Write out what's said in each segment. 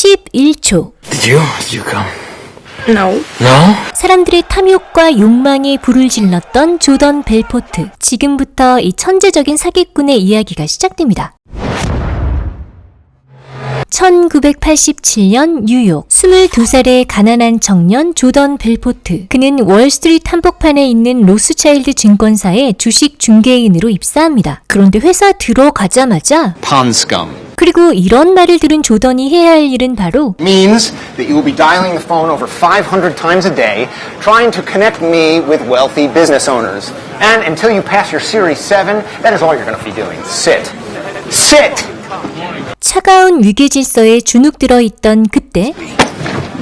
11초. Did you come? No. No? 사람들의 탐욕과 욕망에 불을 질렀던 조던 벨포트. 지금부터 이 천재적인 사기꾼의 이야기가 시작됩니다. 1987년 뉴욕 22살의 가난한 청년 조던 벨포트. 그는 월스트리트 한복판에 있는 로스차일드 증권사의 주식 중개인으로 입사합니다. 그런데 회사 들어가자마자 Pond scum. 그리고 이런 말을 들은 조던이 해야 할 일은 바로 Means that you will be dialing the phone over 500 times a day, trying to connect me with wealthy business owners. And until you pass your Series 7, that is all you're going to be doing. Sit. Sit! 차가운 위계질서에 주눅 들어 있던 그때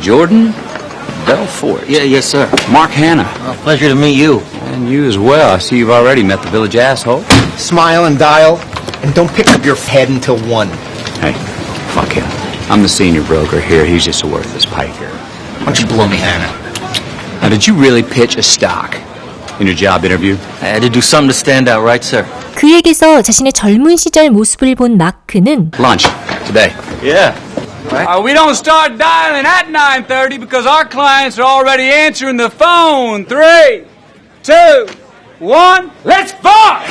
Jordan Belfort. Yeah, yes, sir. Mark Hanna. Pleasure to meet you. And you as well. I see you've already met the village asshole. Smile and dial, and don't pick up your head until 1. Hey, fuck him. I'm the senior broker here. He's just a worthless piker. Why don't you blow me, Hannah? Now, did you really pitch a stock in your job interview? I had to do something to stand out, right, sir? 그에게서 자신의 젊은 시절 모습을 본 마크는 Lunch today. Yeah. We don't start dialing at 9:30 because our clients are already answering the phone. 3, 2, 1, let's fire!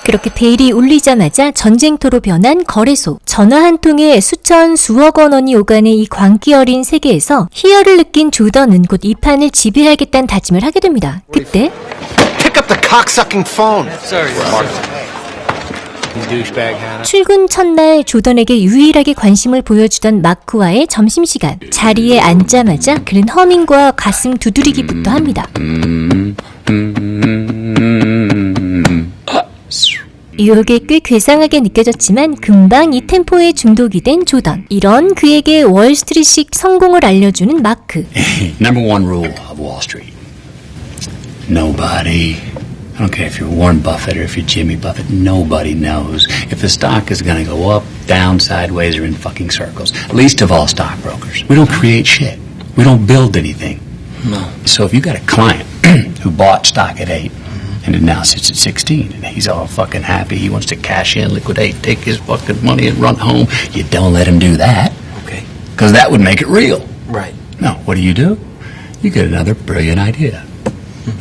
그렇게 벨이 울리자마자 전쟁터로 변한 거래소. 전화 한 통에 수천 수억 원이 오가는 이 광기 어린 세계에서 희열을 느낀 조던은 곧 이 판을 지배하겠다는 다짐을 하게 됩니다. 그때 Pick up the cocksucking phone. Sorry. Douchebag, Hannah. 출근 첫날 조던에게 유일하게 관심을 보여주던 마크와의 점심시간. 자리에 앉자마자 그는 허밍과 가슴 두드리기부터 합니다. 유혹에 꽤 괴상하게 느껴졌지만 금방 이 템포에 중독이 된 조던. 이런 그에게 월스트리트식 성공을 알려주는 마크. Number one rule of Wall Street. Nobody, I don't care if you're Warren Buffett or if you're Jimmy Buffett, nobody knows if the stock is going to go up, down, sideways, or in fucking circles. Least of all stockbrokers. We don't create shit. We don't build anything. No. So if you got a client who bought stock at 8 and it now sits at 16 and he's all fucking happy, he wants to cash in, liquidate, take his fucking money and run home, you don't let him do that. Okay. Because that would make it real. Right. No, what do? You get another brilliant idea.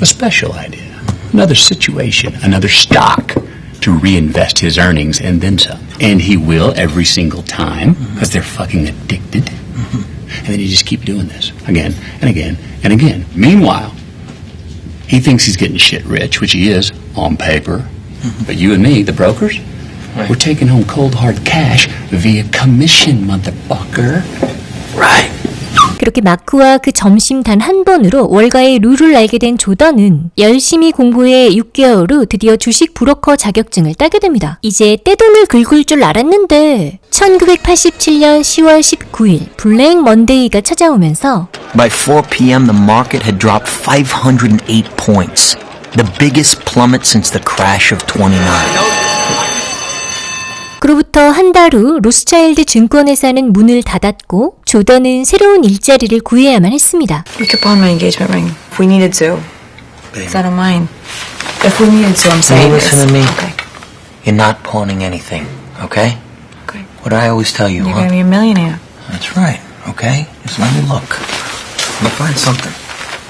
A special idea. Another situation, another stock to reinvest his earnings and then some. And he will every single time because they're fucking addicted. And then you just keep doing this again and again and again. Meanwhile, he thinks he's getting shit rich, which he is on paper. But you and me, the brokers, we're taking home cold hard cash via commission, motherfucker. Right. 그렇게 마크와 그 점심 단 한 번으로 월가의 룰을 알게 된 조던은 열심히 공부해 6개월 후 드디어 주식 브로커 자격증을 따게 됩니다. 이제 떼돈을 긁을 줄 알았는데 1987년 10월 19일 블랙 먼데이가 찾아오면서 By 4 p.m., the market had dropped 508 points. The biggest plummet since the crash of 29. 그로부터 한 달 후 로스차일드 증권회사는 문을 닫았고 조던은 새로운 일자리를 구해야만 했습니다. We could pawn my engagement ring if we needed to. Because I don't mind. If we needed to, I'm saying this. listen to me? Okay. You're not pawning anything, okay? Okay. What I always tell you, You're huh? gonna be a millionaire. That's right, okay? Just let me look. I'm gonna find something.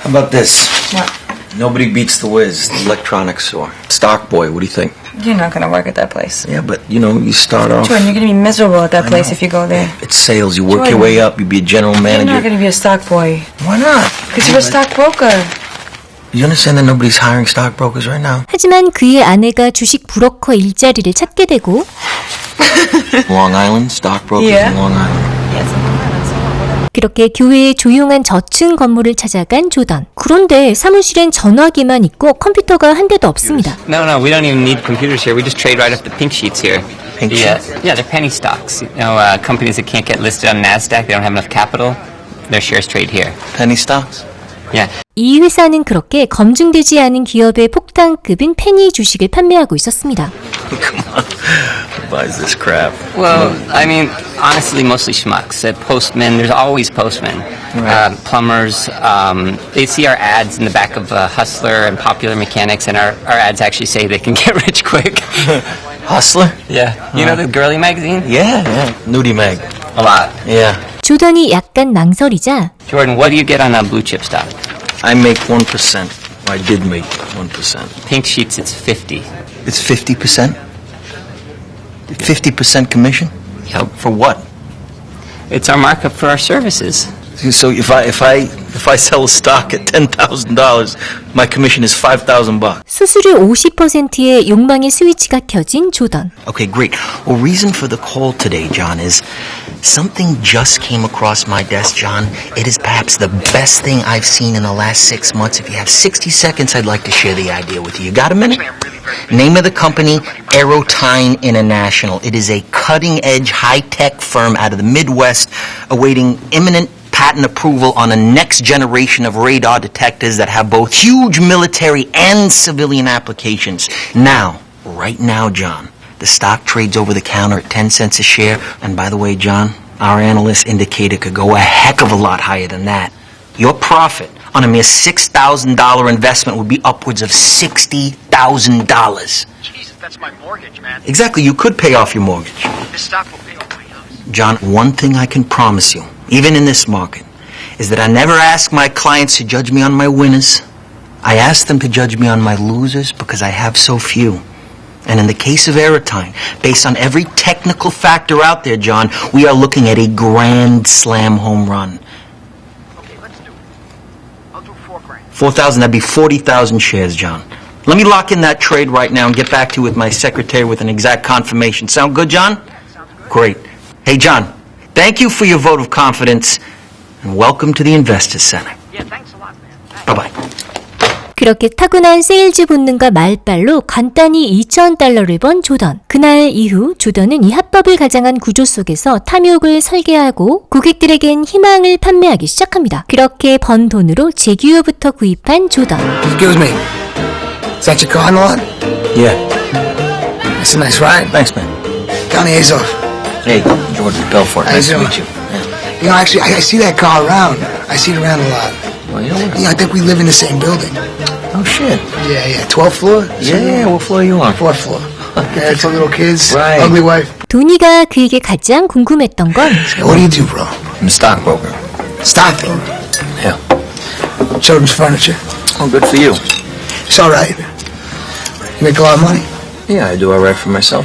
How about this? What? Nobody beats the Wiz, the electronics store. Stock Boy, what do you think? You're not gonna work at that place. Yeah, but, you start off... Jordan, you're gonna be miserable at that I place know. if you go there. It's sales. You work Jordan. your way up. You be a general You're manager. not gonna be a stock boy. Why not? Because you're a stockbroker. You understand that nobody's hiring stockbrokers right now? 하지만 그의 아내가 주식 브로커 일자리를 찾게 되고 Long Island? Stockbrokers Yeah. in Long Island. Yes, 그렇게 교회의 조용한 저층 건물을 찾아간 조던. 그런데 사무실엔 전화기만 있고 컴퓨터가 한 대도 없습니다. No, we don't even need computers here. We just trade right off the pink sheets here. Pink sheets? Yeah, they're penny stocks. Companies that can't get listed on NASDAQ, they don't have enough capital, their shares trade here. Penny stocks? Yeah. 이 회사는 그렇게 검증되지 않은 기업의 폭탄급인 페니 주식을 판매하고 있었습니다. Come on. Who buys this crap? Well, I mean, honestly, mostly schmucks. Postmen, there's always postmen. Right. Plumbers, they see our ads in the back of Hustler and Popular Mechanics, and our ads actually say they can get rich quick. Hustler? Yeah. You know the girly magazine? Yeah. Nudie Mag. A lot. Yeah. 조던이 약간 망설이자 Jordan, what do you get on a blue chip stock? I make 1%. I did make 1%. Pink Sheets, it's 50. It's 50%? 50% commission? Yep. For what? It's our markup for our services. So if I sell a stock at $10,000, my commission is $5,000. 수수료 50%의 욕망의 스위치가 켜진 조던. Okay, great. Well, reason for the call today, John, is something just came across my desk, John. It is perhaps the best thing I've seen in the last 6 months. If you have 60 seconds, I'd like to share the idea with you. You got a minute? Name of the company, Aerotine International. It is a cutting-edge, high-tech firm out of the Midwest awaiting imminent patent approval on a next generation of radar detectors that have both huge military and civilian applications. Now, right now, John, the stock trades over the counter at 10 cents a share. And by the way, John, our analysts indicate it could go a heck of a lot higher than that. Your profit on a mere $6,000 investment would be upwards of $60,000. Jesus, that's my mortgage, man. Exactly, you could pay off your mortgage. This stock will pay off my house. John, one thing I can promise you, even in this market, is that I never ask my clients to judge me on my winners. I ask them to judge me on my losers because I have so few. And in the case of Aerotine, based on every technical factor out there, John, we are looking at a grand slam home run. Okay, let's do it. I'll do $4,000. 4,000, that'd be 40,000 shares, John. Let me lock in that trade right now and get back to you with my secretary with an exact confirmation. Sound good, John? Sounds good. Great. Hey, John, thank you for your vote of confidence, and welcome to the Investors Center. Yeah, thanks a lot, man. Bye-bye. 그렇게 타고난 세일즈 본능과 말빨로 간단히 $2,000를 번 조던. 그날 이후 조던은 이 합법을 가장한 구조 속에서 탐욕을 설계하고 고객들에겐 희망을 판매하기 시작합니다. 그렇게 번 돈으로 제규어부터 구입한 조던. Excuse me. Is that your car in the lot? Yeah. It's a nice ride. Thanks, man. County Ace off. Hey, George Belfort. How you Nice to doing? meet you. You know, actually, I see that car around. I see it around a lot. Well, you know what? Yeah, I think we live in the same building. Oh, shit. Yeah. 12th floor? Yeah, what floor are you on? 4th floor. Yeah, 2 little kids. Right. Ugly wife. 도니가 그에게 가장 궁금했던 건 Hey, what do you do, bro? I'm a stockbroker. Stockbroker. Yeah. Children's furniture. Oh, good for you. It's all right. You make a lot of money? Yeah, I do all right for myself.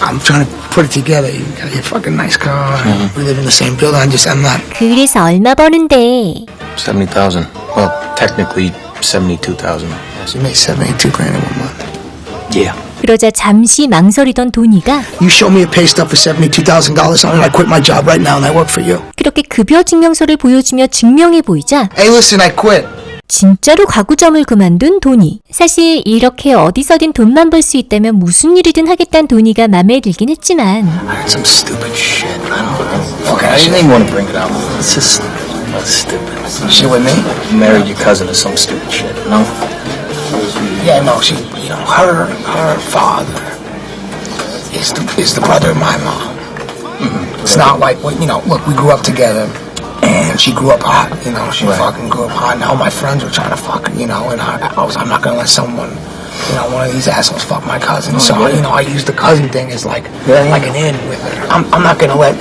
I'm trying to put it together. You got your fucking nice car. We live in the same building. I'm not. 그래서 얼마 버는데 70,000. Well, technically 72,000. So you made $72,000 in 1 month. Yeah. 그러자 잠시 망설이던 도니가 You show me a pay stub for $72,000 and I quit my job right now and I work for you. 그렇게 급여 증명서를 보여주며 증명해 보이자 Hey, listen, I quit. 진짜로 가구점을 그만둔 도니. 사실 이렇게 어디서든 돈만 벌 수 있다면 무슨 일이든 하겠다는 도니가 맘에 들긴 했지만 I heard some stupid shit. I don't know. Okay, I didn't even want to bring it up. It's just stupid. She with me? You married your cousin or some stupid shit, no? Yeah, no, she, you know, her father is the brother of my mom. It's not like, you know, look, we grew up together. And she grew up hot, you know, she fucking grew up hot. And all my friends were trying to fuck, you know, and I'm not gonna let someone, you know, one of these assholes fuck my cousin. So, you know, I use the cousin thing as like an in with her. I'm not gonna let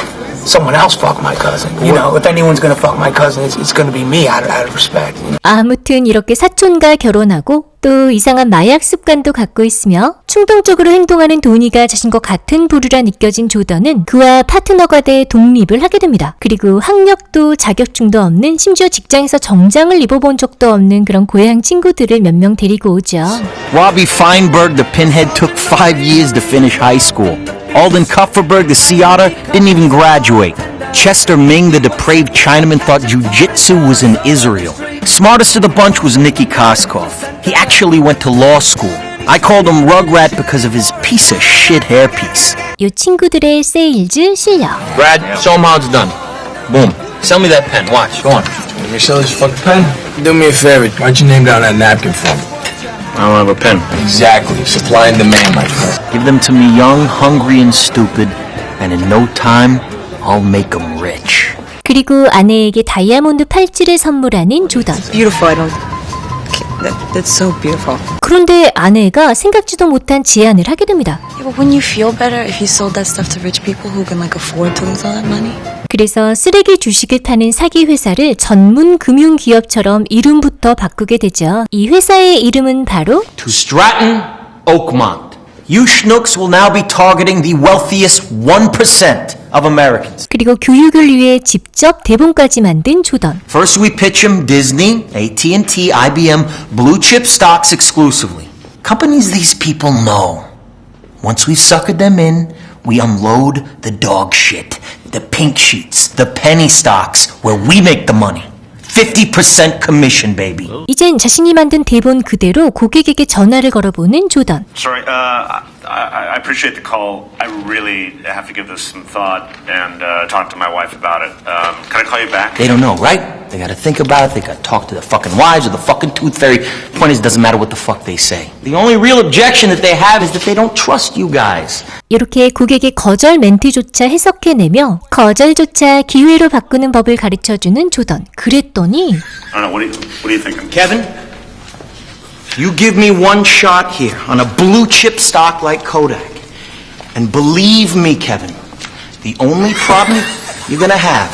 someone else fuck my cousin. You know, if anyone's gonna fuck my cousin, it's gonna be me out of respect. You know? 아무튼 이렇게 사촌과 결혼하고 또 이상한 마약 습관도 갖고 있으며 충동적으로 행동하는 도니가 자신과 같은 부류라 느껴진 조던은 그와 파트너가 돼 독립을 하게 됩니다. 그리고 학력도 자격증도 없는 심지어 직장에서 정장을 입어본 적도 없는 그런 고향 친구들을 몇 명 데리고 오죠. Robbie Feinberg, the pinhead, took 5 years to finish high school. Alden Kupferberg, the sea otter, didn't even graduate. Chester Ming, the depraved Chinaman, thought jiu-jitsu was in Israel. Smartest of the bunch was Nicky Koskov. He actually went to law school. I called him Rugrat because of his piece of shit hairpiece. 이 친구들의 세일즈 실력. Brad, show him how it's done. Boom. Sell me that pen. Watch. Go on. You gonna sell this fucking pen? Do me a favor. Why don't you name down that napkin for me? I don't have a pen. Exactly. Supply and demand, my friend. Give them to me young, hungry, and stupid, and in no time, I'll make them rich. 그리고 아내에게 다이아몬드 팔찌를 선물하는 조던. Beautiful. I don't. That's so beautiful. 그런데 아내가 생각지도 못한 제안을 하게 됩니다. Yeah, but wouldn't you feel better if you sold that stuff to rich people who can like afford to lose all that money? 그래서 쓰레기 주식을 타는 사기 회사를 전문 금융 기업처럼 이름부터 바꾸게 되죠. 이 회사의 이름은 바로 To Stratton Oakmont. You schnooks will now be targeting the wealthiest 1% of Americans. 그리고 교육을 위해 직접 대본까지 만든 조던. First we pitch them Disney, AT&T, IBM, blue chip stocks exclusively. Companies these people know. Once we've suckered them in, we unload the dog shit, the pink sheets, the penny stocks, where we make the money. 50% commission, baby. 이젠 자신이 만든 대본 그대로 고객에게 전화를 걸어보는 조던. Sorry, I appreciate the call. I really have to give this some thought and talk to my wife about it. Can I call you back? They don't know, right? They gotta think about it, they gotta talk to their fucking wives or the fucking tooth fairy. Point is, it doesn't matter what the fuck they say. The only real objection that they have is that they don't trust you guys. 이렇게 고객의 거절 멘트조차 해석해내며 거절조차 기회로 바꾸는 법을 가르쳐주는 조던. 그랬더니 I don't know, what are you thinking? Kevin, you give me one shot here on a blue chip stock like Kodak. And believe me, Kevin, the only problem you're gonna have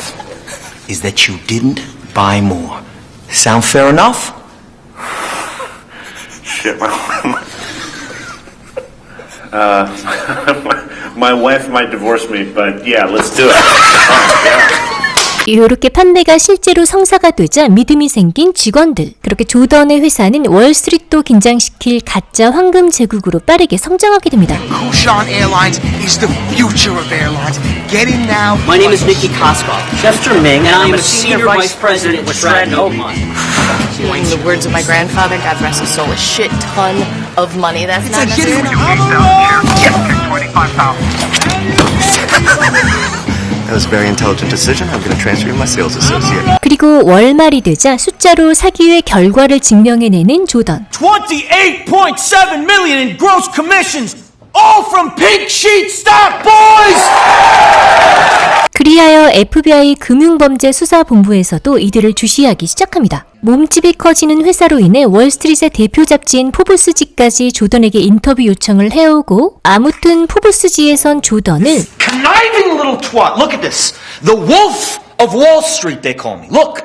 is that you didn't buy more. Sound fair enough? Shit, my wife might divorce me, but yeah, let's do it. 이렇게 판매가 실제로 성사가 되자 믿음이 생긴 직원들. 그렇게 조던의 회사는 월스트리트도 긴장시킬 가짜 황금 제국으로 빠르게 성장하게 됩니다. Kushan Airlines is the future of airlines. Get in now. My name is Nikki Koskov. Chester Ming, and I am a senior vice president with Stratton Oakmont. In the words of my grandfather, God rest his soul, a shit ton of money. That's not Get That was a very intelligent decision. I'm going to transfer you my sales associate. 그리고 월말이 되자 숫자로 사기의 결과를 증명해내는 조던. 28.7 million in gross commissions, all from pink sheet stock, boys! 그리하여 FBI 금융범죄수사본부에서도 이들을 주시하기 시작합니다. 몸집이 커지는 회사로 인해 월스트리트의 대표 잡지인 포브스지까지 조던에게 인터뷰 요청을 해오고 아무튼 포브스지에선 조던을 Conniving little twat. Look at this. The Wolf of Wall Street, they call me. Look.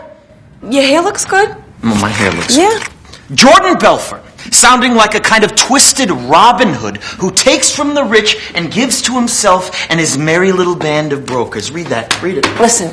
Your hair looks good. My hair looks Yeah. Jordan Belfort, sounding like a kind of twisted Robin Hood who takes from the rich and gives to himself and his merry little band of brokers. Read that. Read it. Listen,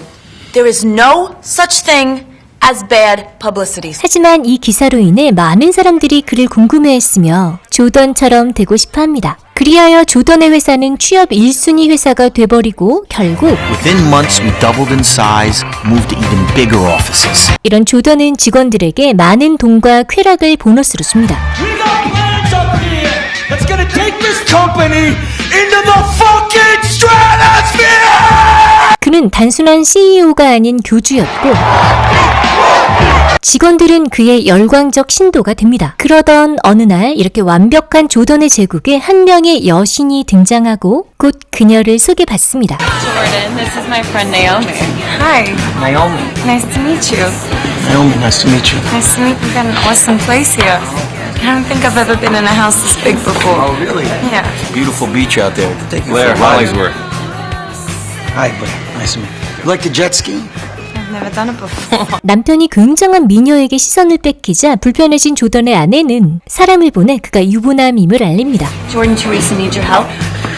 there is no such thing as bad publicity. 하지만 이 기사로 인해 많은 사람들이 그를 궁금해했으며 조던처럼 되고 싶어합니다. 그리하여 조던의 회사는 취업 1순위 회사가 돼버리고 결국 Within months, we doubled in size, moved to even bigger offices. 이런 조던은 직원들에게 많은 돈과 쾌락을 보너스로 줍니다. We got plans up here that's gonna take this company into the fucking stratosphere! 그는 단순한 CEO가 아닌 교주였고 직원들은 그의 열광적 신도가 됩니다. 그러던 어느 날 이렇게 완벽한 조던의 제국에 한 명의 여신이 등장하고 곧 그녀를 소개받습니다. Jordan, this is my friend Naomi. Hi. Naomi. Nice to meet you. Naomi, nice to meet you. Nice to meet you. We've got an awesome place here. I don't think I've ever been in a house this big before. Oh, really? Yeah. Beautiful beach out there. Take you Blair, for a ride. Hollingsworth. Hi, Blair. Nice to meet you. You like to jet ski? I've never done it before. 남편이 굉장한 미녀에게 시선을 뺏기자 불편해진 조던의 아내는 사람을 보내 그가 유부남임을 알립니다. Jordan, Teresa need your help.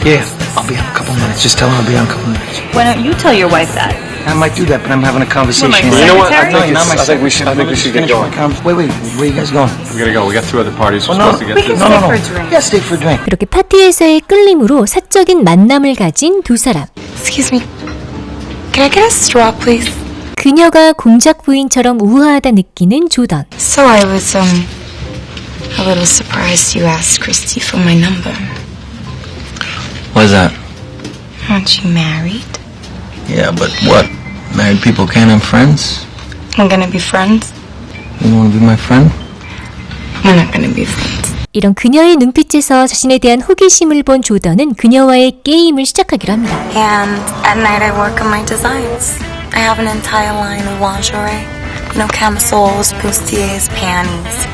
Yeah, I'll be on a couple minutes. Just tell her I'll be on a couple minutes. Why don't you tell your wife that? I might do that, but I'm having a conversation. Well, my You know what? I secretary? I think we should get going. Wait, where are you guys going? We gotta go. We got 2 other parties. We're no, supposed to get We can to. stay for a drink. Yeah, stay for a drink. 그렇게 파티에서의 끌림으로 사적인 만남을 가진 두 사람. Excuse me. Can I get a straw, please? 그녀가 공작 부인처럼 우아하다 느끼는 조던. So I was, a little surprised you asked Christy for my number. What's that? Aren't you married? Yeah, but what? Married people can't have friends? We're gonna be friends? You want to be my friend? We're not gonna be friends. 이런 그녀의 눈빛에서 자신에 대한 호기심을 본 조던은 그녀와의 게임을 시작하기로 합니다. And at night I work on my designs. I have an entire line of lingerie. You know, camisoles, bustiers, panties.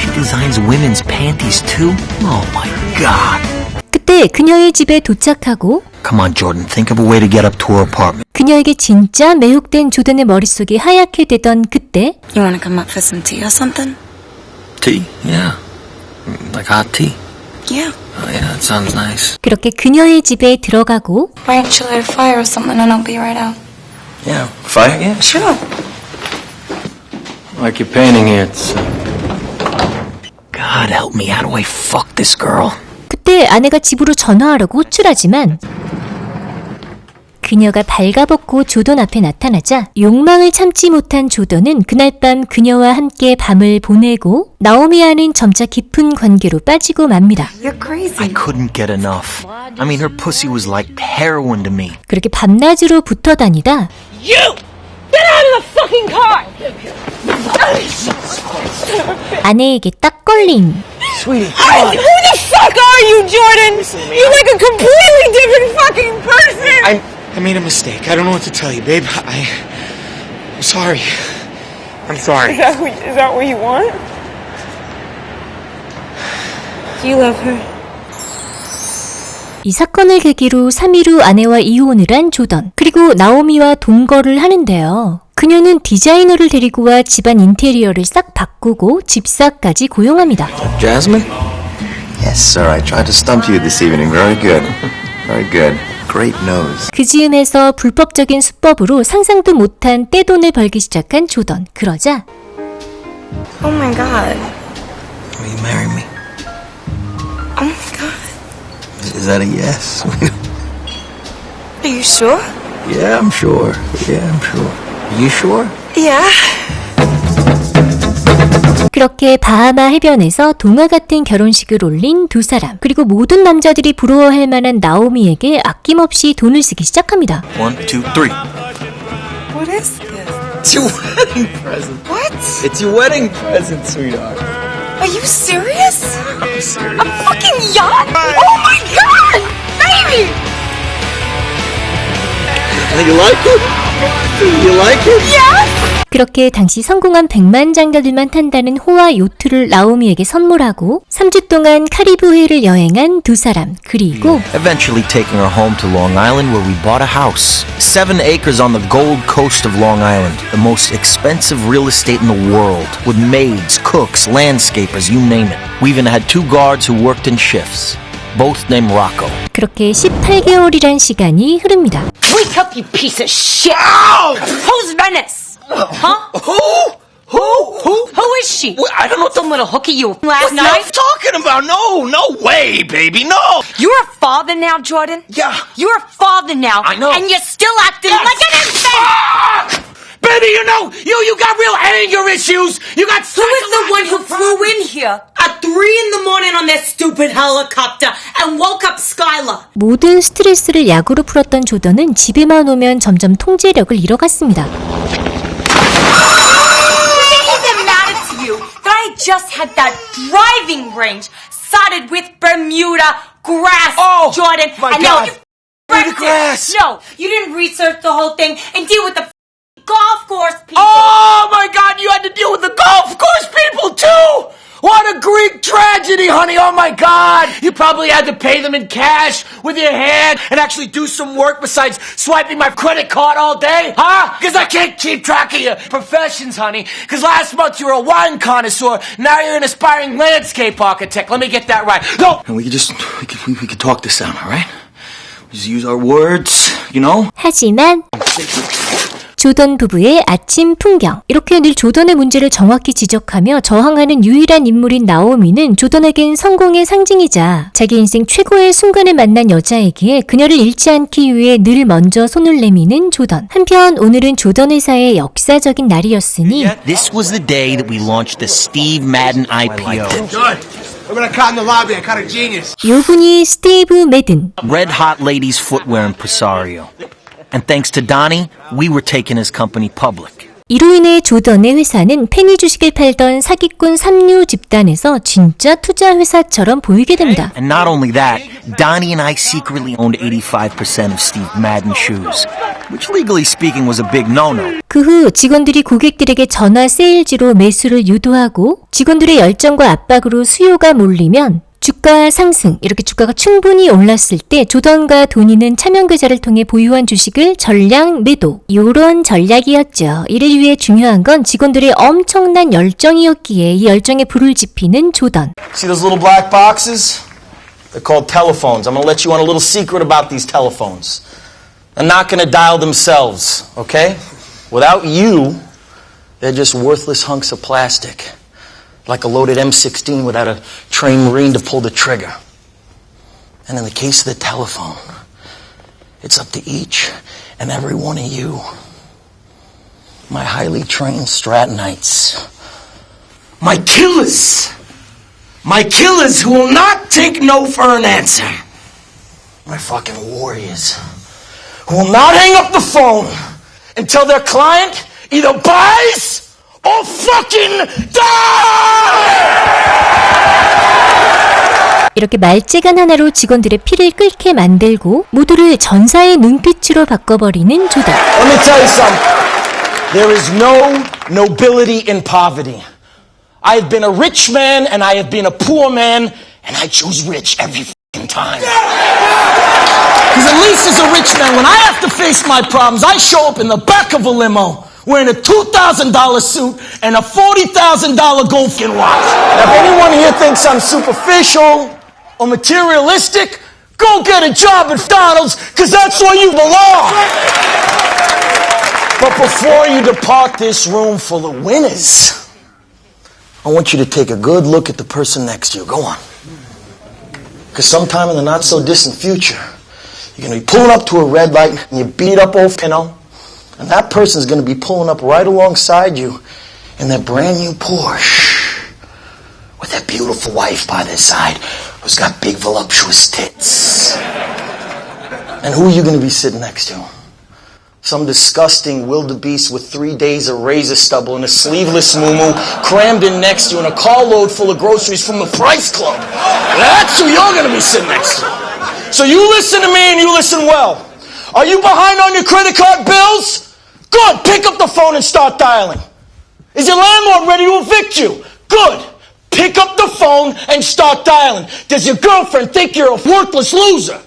She designs women's panties too? Oh my god. 그때 그녀의 집에 도착하고 Come on, Jordan. Think of a way to get up to her apartment. 그녀에게 진짜 매혹된 조던의 머릿속이 하얗게 되던 그때 You want to come up for some tea or something? Tea? Yeah. Like hot tea? Yeah. Oh yeah, that sounds nice. 그렇게 그녀의 집에 들어가고 Why don't you light a fire or something and I'll be right out? Yeah. Fire? Yeah. Sure. Like your painting here, it's... God help me. How do I fuck this girl? 그때 아내가 집으로 전화하려고 호출하지만 그녀가 발가벗고 조던 앞에 나타나자 욕망을 참지 못한 조던은 그날 밤 그녀와 함께 밤을 보내고 나오미와는 점차 깊은 관계로 빠지고 맙니다. You're crazy. I couldn't get enough. I mean, her pussy was like heroin to me. 그렇게 밤낮으로 붙어 다니다 You! Get out of the fucking car! 아내에게 딱 걸림. Sweetie, who the fuck are you, Jordan? You're like a completely different fucking person! I made a mistake. I don't know what to tell you, babe. I'm sorry. I'm sorry. Is that what you want? Do you love her? 이 사건을 계기로 3일 후 아내와 이혼을 한 조던. 그리고 나오미와 동거를 하는데요. 그녀는 디자이너를 데리고 와 집안 인테리어를 싹 바꾸고 집사까지 고용합니다. Jasmine? Yes, sir. I tried to stump you this evening. Very good. Very good. Great nose. 그 즈음에서 불법적인 수법으로 상상도 못한 떼돈을 벌기 시작한 조던. 그러자 Oh my god. Will you marry me? Oh my god. Is that a yes? Are you sure? Yeah, I'm sure. Yeah, I'm sure. You sure? Yeah. 그렇게 바하마 해변에서 동화 같은 결혼식을 올린 두 사람. 그리고 모든 남자들이 부러워할 만한 나오미에게 아낌없이 돈을 쓰기 시작합니다. 1, 2, 3. What is this? It's your wedding present. What? It's your wedding present, sweetheart. Are you serious? I'm serious. A fucking yacht? Oh my god! Baby! You like it? You like it? Yes! 그렇게 당시 성공한 백만장자들만 탄다는 호화 요트를 나오미에게 선물하고 3주 동안 카리브해를 여행한 두 사람. 그리고 Eventually taking her home to Long Island where we bought a house. 7 acres on the Gold Coast of Long Island. The most expensive real estate in the world. With maids, cooks, landscapers, you name it. We even had 2 guards who worked in shifts. Both named Rocco. 그렇게 18개월이란 시간이 흐릅니다. Wake up, you piece of shit! Who's Venice? Huh? Who is she? Well, I don't know what Some little hooky you last What night? are you talking about? No way, baby, no! You're a father now, Jordan? Yeah. You're a father now. I know. And you're still acting like an infant! Baby, you got real anger issues. You got Who is the one who flew in here at 3 in the morning on their stupid helicopter and woke up Skylar? 모든 스트레스를 약으로 풀었던 조던은 집에만 오면 점점 통제력을 잃어갔습니다. I just had that driving range sodded with Bermuda grass, Jordan. My and God. now you Bermuda grass. No, you didn't research the whole thing and deal with the golf course people. Oh my God, you had to deal with the golf course people too! What a Greek tragedy, honey! Oh my God! You probably had to pay them in cash with your hand and actually do some work besides swiping my credit card all day, huh? Because I can't keep track of your professions, honey. Because last month you were a wine connoisseur, now you're an aspiring landscape architect. Let me get that right. No! And we could talk this out, all right? We just use our words, you know? 하지만 조던 부부의 아침 풍경. 이렇게 늘 조던의 문제를 정확히 지적하며 저항하는 유일한 인물인 나오미는 조던에겐 성공의 상징이자 자기 인생 최고의 순간을 만난 여자이기에 그녀를 잃지 않기 위해 늘 먼저 손을 내미는 조던. 한편 오늘은 조던 회사의 역사적인 날이었으니 This was the day that we launched the Steve Madden IPO. When I caught in the lobby, I caught a genius. 요분이 스티브 매든. Red Hot Ladies Footwear Impresario. And thanks to Donnie, we were taking his company public. 이로 인해 조던의 회사는 페니 주식을 팔던 사기꾼 삼류 집단에서 진짜 투자 회사처럼 보이게 됩니다. And not only that, Donnie and I secretly owned 85% of Steve Madden shoes, which legally speaking was a big no-no. 그 후 직원들이 고객들에게 전화 세일즈로 매수를 유도하고 직원들의 열정과 압박으로 수요가 몰리면 주가 상승, 이렇게 주가가 충분히 올랐을 때 조던과 도니는 차명 계좌를 통해 보유한 주식을 전량 매도. 요런 전략이었죠. 이를 위해 중요한 건 직원들의 엄청난 열정이었기에 이 열정에 불을 지피는 조던. See those little black boxes? They're called telephones. I'm going to let you on a little secret about these telephones. They're not going to dial themselves, okay? Without you, they're just worthless hunks of plastic. Like a loaded M16 without a trained Marine to pull the trigger. And in the case of the telephone, it's up to each and every one of you, my highly trained Stratonites, my killers who will not take no for an answer, my fucking warriors, who will not hang up the phone until their client either buys or fucking die! 이렇게 말재간 하나로 직원들의 피를 끓게 만들고 모두를 전사의 눈빛으로 바꿔버리는 조던. Let me tell you something. There is no nobility in poverty. I have been a rich man and I have been a poor man, and I choose rich every fucking time. Because at least as a rich man, when I have to face my problems, I show up in the back of a limo wearing a $2,000 suit and a $40,000 Goldfin watch. Now, if anyone here thinks I'm superficial or materialistic, go get a job at McDonald's, because that's where you belong. But before you depart this room full of winners, I want you to take a good look at the person next to you. Go on. Because sometime in the not-so-distant future, you're going to be pulling up to a red light and you beat up old Pinto, and that person's going to be pulling up right alongside you in their brand new Porsche with their beautiful wife by their side who's got big voluptuous tits. And who are you going to be sitting next to? Some disgusting wildebeest with 3 days of razor stubble and a sleeveless muumuu crammed in next to you in a carload full of groceries from the Price Club. That's who you're going to be sitting next to. So you listen to me and you listen well. Are you behind on your credit card bills? Good. Pick up the phone and start dialing. Is your landlord ready to evict you? Good. Pick up the phone and start dialing. Does your girlfriend think you're a worthless loser?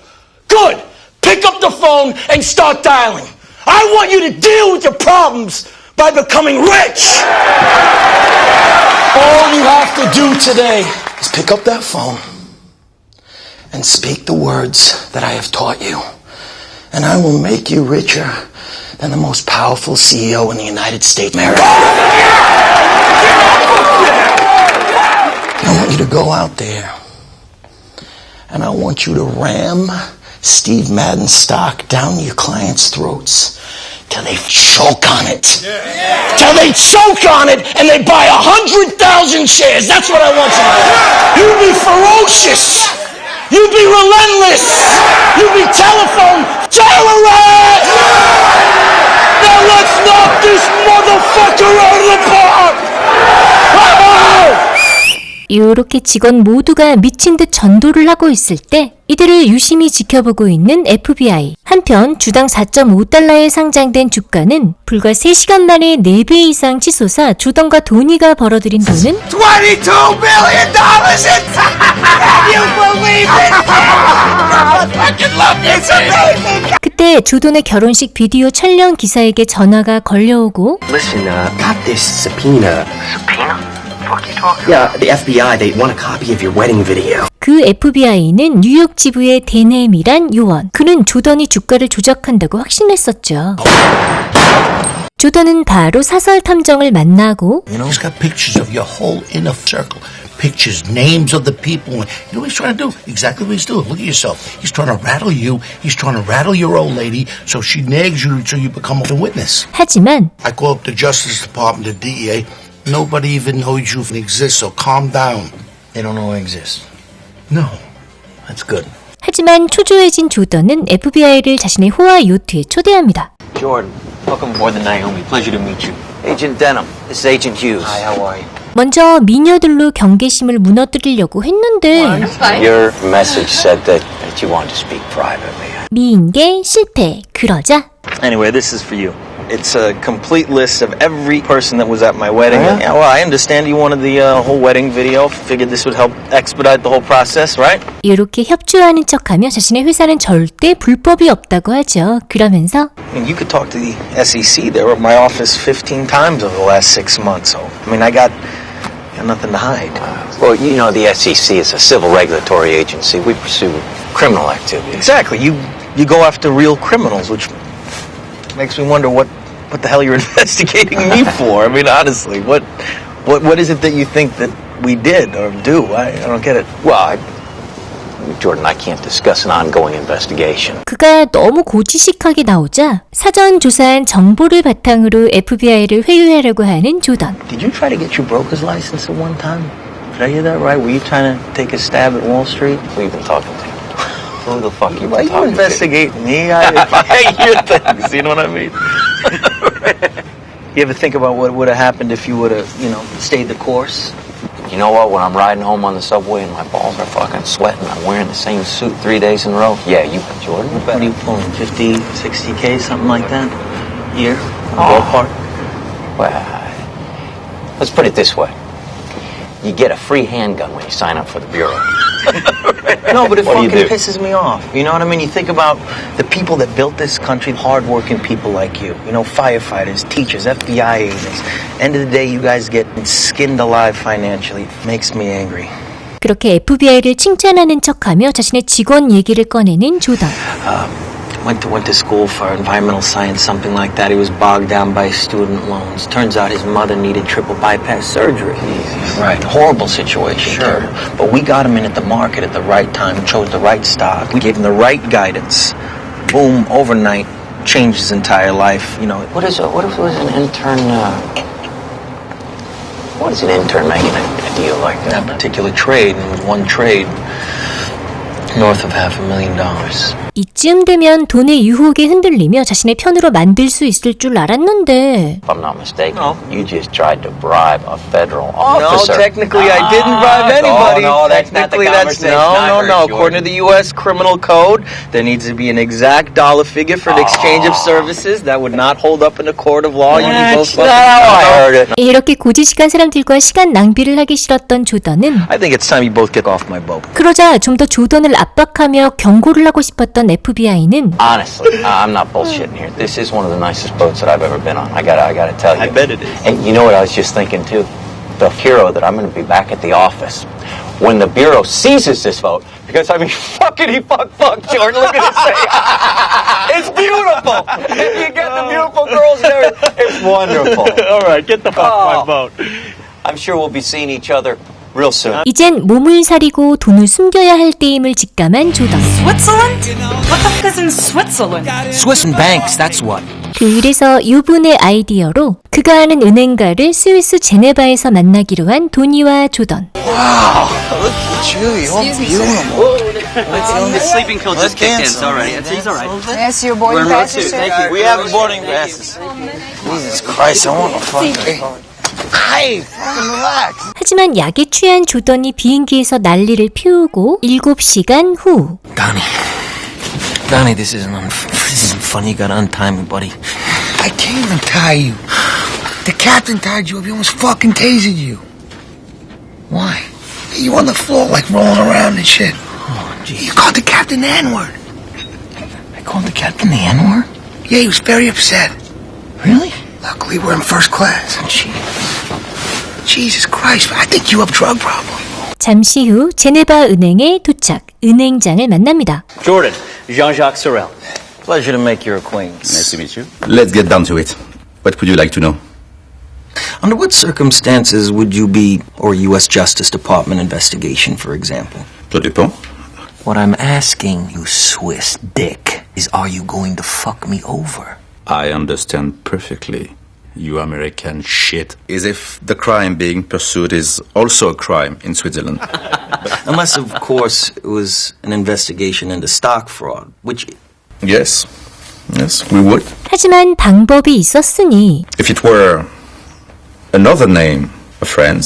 Good. Pick up the phone and start dialing. I want you to deal with your problems by becoming rich. All you have to do today is pick up that phone and speak the words that I have taught you. And I will make you richer than the most powerful CEO in the United States of America. I want you to go out there and I want you to ram Steve Madden stock down your clients' throats till they choke on it. Till they choke on it and they buy 100,000 shares. That's what I want you to do. You be ferocious. You be relentless. You be telephone terrorist. Now let's knock this motherfucker out of the park. 이렇게 직원 모두가 미친 듯 전도를 하고 있을 때 이들을 유심히 지켜보고 있는 FBI. 한편 주당 4.5달러에 상장된 주가는 불과 3시간 만에 4배 이상 치솟아 조던과 도니가 벌어들인 돈은 $22 billion! Can you believe it? I fucking love this. 그때 조던의 결혼식 비디오 촬영 기사에게 전화가 걸려오고 Listen, got this subpoena. Subpoena? Yeah, the FBI, they want a copy of your wedding video. 그 FBI는 뉴욕 지부의 데네밀한 요원. 그는 조던이 주가를 조작한다고 확신했었죠. 조던은 바로 사설 탐정을 만나고 You know, he's got pictures of your whole inner circle. Pictures, names of the people. You know what he's trying to do? Exactly what he's doing. Look at yourself. He's trying to rattle you. He's trying to rattle your old lady so she nags you until you become a witness. 하지만 I call up the Justice Department, the DEA. Nobody even knows you exist, so calm down. They don't know I exist. No, that's good. 하지만 초조해진 조던은 FBI를 자신의 호화 요트에 초대합니다. Jordan, Welcome aboard the Naomi. Pleasure to meet you. Agent Denham, this is Agent Hughes. Hi, how are you? 먼저 미녀들로 경계심을 무너뜨리려고 했는데 Your message said that you wanted to speak privately. 미인계 실패. 그러자 Anyway, this is for you. It's a complete list of every person that was at my wedding. Yeah, well, I understand you wanted the whole wedding video. Figured this would help expedite the whole process, right? 이렇게 협조하는 척하며 자신의 회사는 절대 불법이 없다고 하죠. 그러면서 I mean, you could talk to the SEC. They were at my office 15 times over the last 6 months. So, I mean, I got nothing to hide. Well, you know the SEC is a civil regulatory agency. We pursue criminal activities. Exactly. You go after real criminals, which makes me wonder what the hell you're investigating me for. I mean, honestly, what is it that you think that we did or do? I don't get it. Well, Jordan, I can't discuss an ongoing investigation. 그가 너무 고지식하게 나오자 사전 조사한 정보를 바탕으로 FBI를 회유하려고 하는 조던. Did you try to get your broker's license at one time? Did I hear that right? Were you trying to take a stab at Wall Street? Who you been talking to? Who the fuck you Why been you talking investigate me? I hear things. You know what I mean? You ever think about what would have happened if you would have, stayed the course? You know what? When I'm riding home on the subway and my balls are fucking sweating, I'm wearing the same suit 3 days in a row. Yeah, you bet, Jordan. What are you pulling? 50, 60K, something like that? Year? Ballpark? Well, let's put it this way. You get a free handgun when you sign up for the Bureau. No, but it What do you fucking do? pisses me off. You know what I mean? You think about the people that built this country, hardworking people like you. Firefighters, teachers, FBI agents. End of the day, you guys get skinned alive financially. It makes me angry. 그렇게 FBI를 칭찬하는 척하며 자신의 직원 얘기를 꺼내는 조던. Went to school for environmental science, something like that. He was bogged down by student loans. Turns out his mother needed triple bypass surgery. Right, horrible situation. Sure. But we got him in at the market at the right time, chose the right stock. We gave him the right guidance. Boom, overnight, changed his entire life. What is an intern? What is an intern making a deal like that? That particular trade, and it was one trade, north of $500,000. 이쯤 되면 돈의 유혹에 흔들리며 자신의 편으로 만들 수 있을 줄 알았는데 If I'm not mistaken, you just tried to bribe a federal officer. No, technically I didn't bribe anybody. No, that's not the technically, conversation I heard, no. Jordan. According to the U.S. Criminal Code, there needs to be an exact dollar figure for the exchange of services. That would not hold up in a court of law. That's not how I heard it. 이렇게 고지식한 사람들과 시간 낭비를 하기 싫었던 조던은 I think it's time you both get off my boat. 그러자 좀 더 조던을 압박하며 경고를 하고 싶었던 FBI는 Honestly, I'm not bullshitting here. This is one of the nicest boats that I've ever been on. I gotta tell you. I bet it is. And you know what I was just thinking too? The hero that I'm going to be back at the office when the Bureau seizes this boat. Because I mean, fuckity fuck, Jordan. Look at this thing. It's beautiful. And you get the beautiful girls there. It's wonderful. All right, get the fuck off my boat. I'm sure we'll be seeing each other real soon. 이젠 몸을 사리고 돈을 숨겨야 할 때임을 직감한 조던. Switzerland? What the fuck is in Switzerland? Swiss and banks, that's what. 그래서 유분의 아이디어로 그가 아는 은행가를 스위스 제네바에서 만나기로 한 도니와 조던. Wow, look at you. You're beautiful. The sleeping pill just kicked in. It's all right. He's all right. Yes, your We're boarding in row passes, two. sir? Thank you. We have boarding passes. Jesus Christ, I want to fucking... Hey, fucking relax. 하지만 약에 취한 조던이 비행기에서 난리를 피우고 7시간 후 Donnie, this isn't funny. You gotta untie me, buddy. I can't even tie you. The captain tied you up. He almost fucking tasered you. Why? You on the floor like rolling around and shit. Oh, jeez. You called the captain the N-word. I called the captain the N-word? Yeah, he was very upset. Really? Luckily, we're in first class. Jesus Christ, I think you have drug problem. 잠시 후 제네바 은행에 도착, 은행장을 만납니다. Jordan, Jean-Jacques Sorel. Pleasure to make your acquaintance. Nice to meet you. Let's get down to it. What would you like to know? Under what circumstances would you be, or U.S. Justice Department investigation, for example? Ça dépend. What I'm asking you, Swiss dick, is are you going to fuck me over? I understand perfectly. You American shit. As if the crime being pursued is also a crime in Switzerland. Unless, of course, it was an investigation into stock fraud, which... Yes. Yes, we would. 하지만 방법이 있었으니 If it were another name, a friend,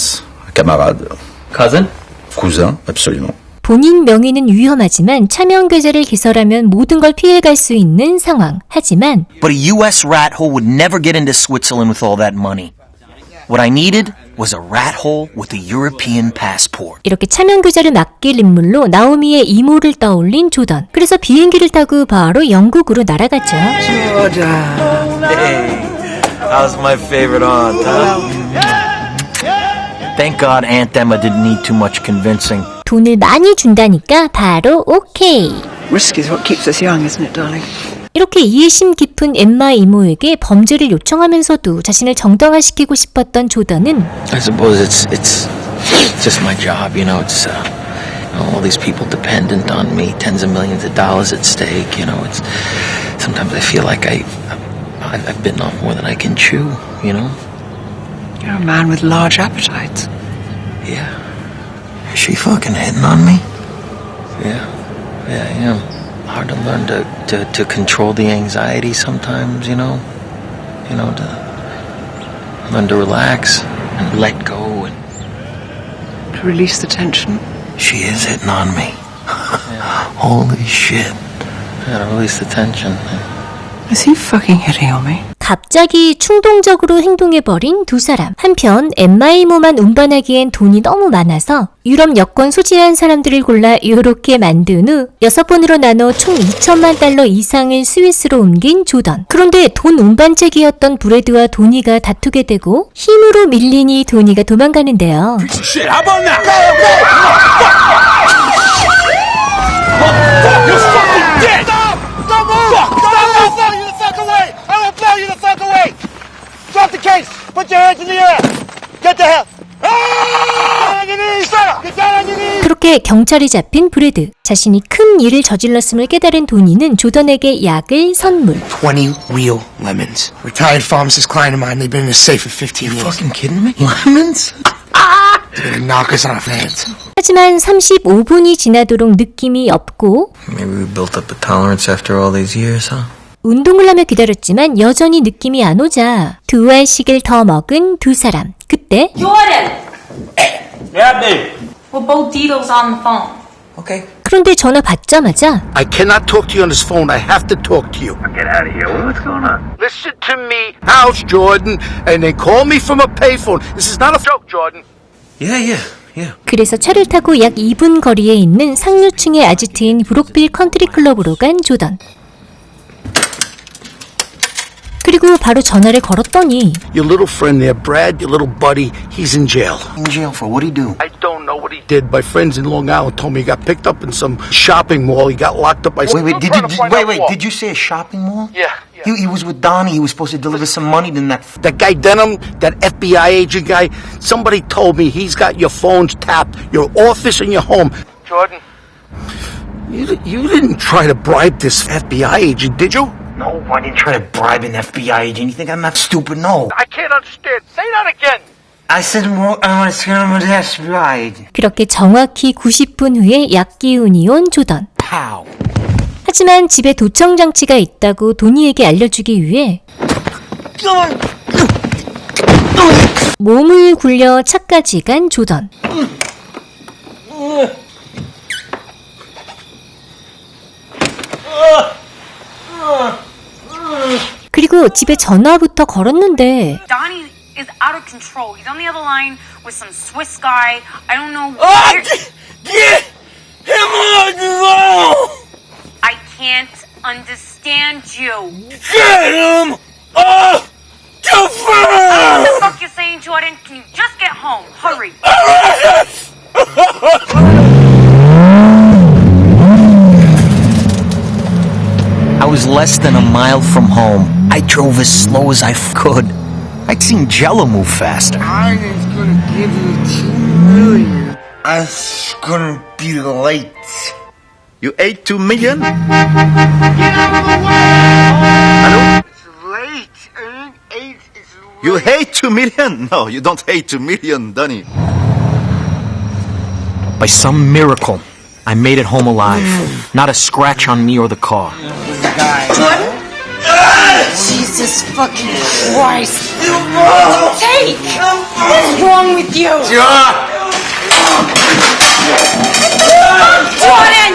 a camarade. Cousin? Cousin, absolument. 본인 명의는 위험하지만 차명 계좌를 개설하면 모든 걸 피해갈 수 있는 상황. 하지만 But a U.S. rat hole would never get into Switzerland with all that money. What I needed was a rat hole with a European passport. 이렇게 차명 계좌를 맡길 인물로 나오미의 이모를 떠올린 조던. 그래서 비행기를 타고 바로 영국으로 날아갔죠. Hey, how's my favorite aunt, huh? Thank God Aunt Emma didn't need too much convincing. 돈을 많이 준다니까 바로 오케이. Risk is what keeps us young, isn't it, darling? 이렇게 이해심 깊은 엠마 이모에게 범죄를 요청하면서도 자신을 정당화시키고 싶었던 조던은 I suppose it's just my job, you know. It's all these people dependent on me, tens of millions of dollars at stake. You know, it's sometimes I feel like I've bitten off more than I can chew. You know. You're a man with large appetites. Yeah. Is she fucking hitting on me? Yeah, I am. Hard to learn to control the anxiety sometimes, you know, to learn to relax and let go and To release the tension. she is hitting on me. Holy shit. Yeah, to release the tension. Is he fucking hitting on me? 갑자기 충동적으로 행동해버린 두 사람. 한편 엠마 이모만 운반하기엔 돈이 너무 많아서 유럽 여권 소지한 사람들을 골라 이렇게 만든 후 6번으로 나눠 총 2천만 달러 이상을 스위스로 옮긴 조던. 그런데 돈 운반책이었던 브래드와 도니가 다투게 되고 힘으로 밀리니 도니가 도망가는데요. Shit, how about now? You're fucking dead! Don't move! Fuck! I'll blow you the fuck away! I will blow you the fuck away! Drop the case! Put your hands in the air! Get the hell! Ah! Get down on your knees! Get down on your knees! 그렇게 경찰이 잡힌 브래드. 자신이 큰 일을 저질렀음을 깨달은 도니는 조던에게 약을 선물. 20 real lemons. Retired pharmacist client of mine. They've been in the safe for 15 years. Fucking kidding me? Lemons? They're gonna knock us off hands. 하지만 35분이 지나도록 느낌이 없고 Maybe we built up a tolerance after all these years, huh? 운동을 하며 기다렸지만 여전히 느낌이 안 오자 2알씩을 더 먹은 두 사람. 그때 Jordan! Yeah, babe. Well, Bo Dito's on the phone. Okay. 그런데 전화 받자마자 I cannot talk to you on this phone. I have to talk to you. Get out of here. What's going on? Listen to me, House Jordan, and then call me from a payphone. This is not a joke, Jordan. Yeah. 그래서 차를 타고 약 2분 거리에 있는 상류층의 아지트인 브록빌 컨트리 클럽으로 간 조던. 그리고 바로 전화를 걸었더니 Your little friend there, Brad, your little buddy, he's in jail. In jail for what'd he do? I don't know what he did. My friends in Long Island told me he got picked up in some shopping mall. He got locked up by some... Did you say a shopping mall? Yeah. He was with Donnie. He was supposed to deliver some money to That guy Denham, that FBI agent guy, somebody told me he's got your phones tapped, your office and your home. Jordan, you didn't try to bribe this FBI agent, did you? No, I didn't try to bribe an FBI agent. You think I'm that stupid? No. I can't understand. Say that again. I said I was going to the FBI agent. 그렇게 정확히 90분 후에 약 기운이 온 조던. Pow. 하지만 집에 도청 장치가 있다고 도니에게 알려주기 위해 몸을 굴려 차까지 간 조던. 그리고 집에 전화부터 걸었는데 Donnie is out of control. He's on the other line with some Swiss guy. I don't know. Get him on the phone! I can't understand you. Get him off the What phone! the fuck you saying, Jordan? Can you just get home? Hurry. I was less than a mile from home. I drove as slow as I could. I'd seen Jello move faster. I was going to give you $2 million. I was going to be late. You ate 2 million? Get out of the way! It's late. I ain't ate. It's late. You hate 2 million? No, you don't hate 2 million, Donnie. By some miracle, I made it home alive. Not a scratch on me or the car. Jordan? Jesus fucking Christ. What did you take? What's wrong with you? Jordan!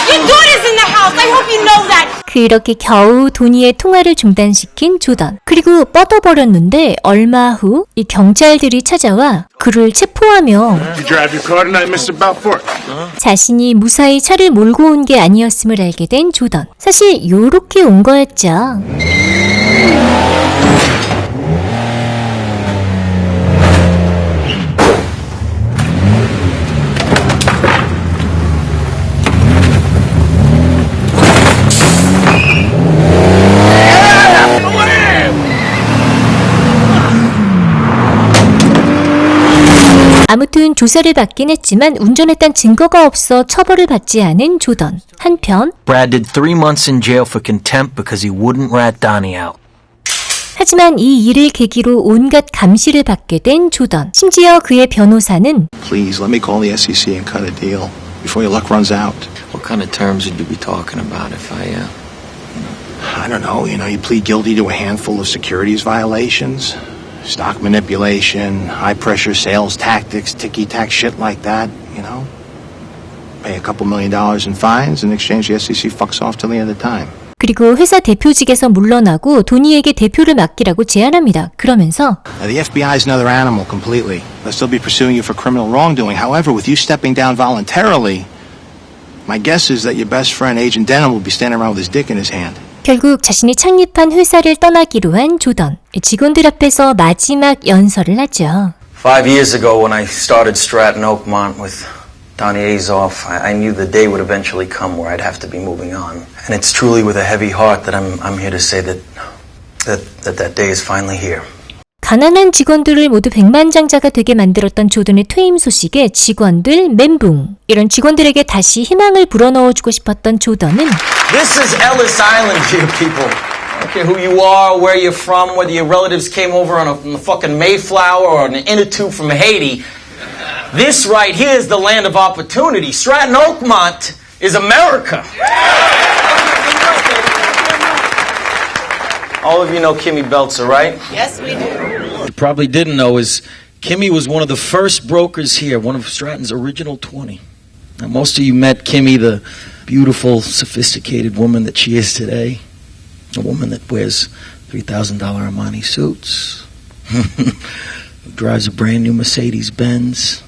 Your daughter's in the house. I hope you know that. 그렇게 겨우 도니의 통화를 중단시킨 조던. 그리고 뻗어버렸는데 얼마 후 이 경찰들이 찾아와 그를 체포하며 자신이 무사히 차를 몰고 온 게 아니었음을 알게 된 조던. 사실 요렇게 온 거였죠. 아무튼 조사를 받긴 했지만 운전했단 증거가 없어 처벌을 받지 않은 조던. 한편 Brad did 3 months in jail for contempt because he wouldn't rat Donnie out. 하지만 이 일을 계기로 온갖 감시를 받게 된 조던. 심지어 그의 변호사는 Please, let me call the SEC and cut a deal before your luck runs out. What kind of terms would you be talking about if I don't know, you plead guilty to a handful of securities violations. Stock manipulation, high-pressure sales tactics, ticky-tack shit like that, Pay a couple $1 million in fines, in exchange the SEC fucks off till the end of time. 그리고 회사 대표직에서 물러나고 도니에게 대표를 맡기라고 제안합니다. 그러면서 Now, the FBI is another animal completely. They'll still be pursuing you for criminal wrongdoing. However, with you stepping down voluntarily, my guess is that your best friend, Agent Denham, will be standing around with his dick in his hand. 결국 자신이 창립한 회사를 떠나기로 한 조던. 직원들 앞에서 마지막 연설을 하죠. 5 years ago when I started Stratton Oakmont with Donnie Azoff, I knew the day would eventually come where I'd have to be moving on. And it's truly with a heavy heart that I'm here to say that day is finally here. 가난한 직원들을 모두 백만장자가 되게 만들었던 조던의 퇴임 소식에 직원들 멘붕. 이런 직원들에게 다시 희망을 불어넣어주고 싶었던 조던은 This is Ellis Island here, people. I don't care who you are, where you're from, whether your relatives came over on a fucking Mayflower or an inner tube from Haiti. This right here is the land of opportunity. Stratton Oakmont is America. All of you know Kimmy Belzer, right? Yes, we do. What you probably didn't know is Kimmy was one of the first brokers here, one of Stratton's original 20. Now, most of you met Kimmy, the beautiful, sophisticated woman that she is today. A woman that wears $3,000 Armani suits, who drives a brand new Mercedes-Benz.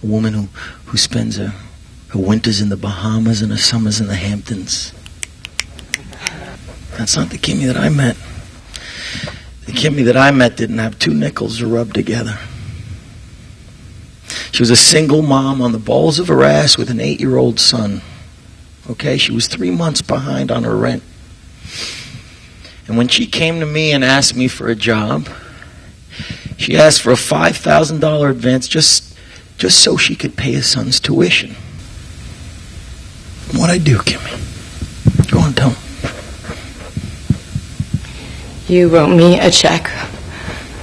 A woman who spends her winters in the Bahamas and her summers in the Hamptons. That's not the Kimmy that I met. The Kimmy that I met didn't have 2 nickels to rub together. She was a single mom on the balls of her ass with an 8-year-old son. Okay, she was 3 months behind on her rent. And when she came to me and asked me for a job, she asked for a $5,000 advance just so she could pay his son's tuition. What'd I do, Kimmy? Go on, tell him. You wrote me a check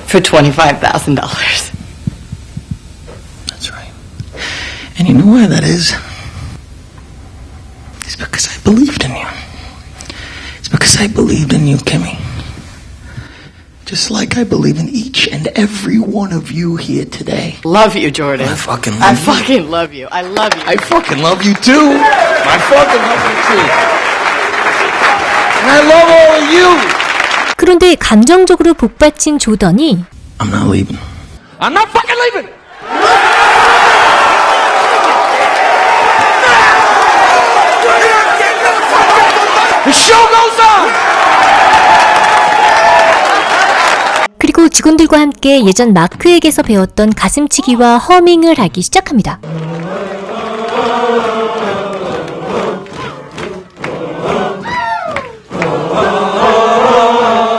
for $25,000. That's right. And you know why that is? It's because I believed in you. It's because I believed in you, Kimmy. Just like I believe in each and every one of you here today. Love you, Jordan. I fucking love I you. fucking love you. I love you. I fucking love you too. I fucking love you too. And I love all of you. 그런데 감정적으로 복받친 조던이 I'm not leaving. I'm not fucking leaving! The show goes on! 그리고 직원들과 함께 예전 마크에게서 배웠던 가슴치기와 허밍을 하기 시작합니다.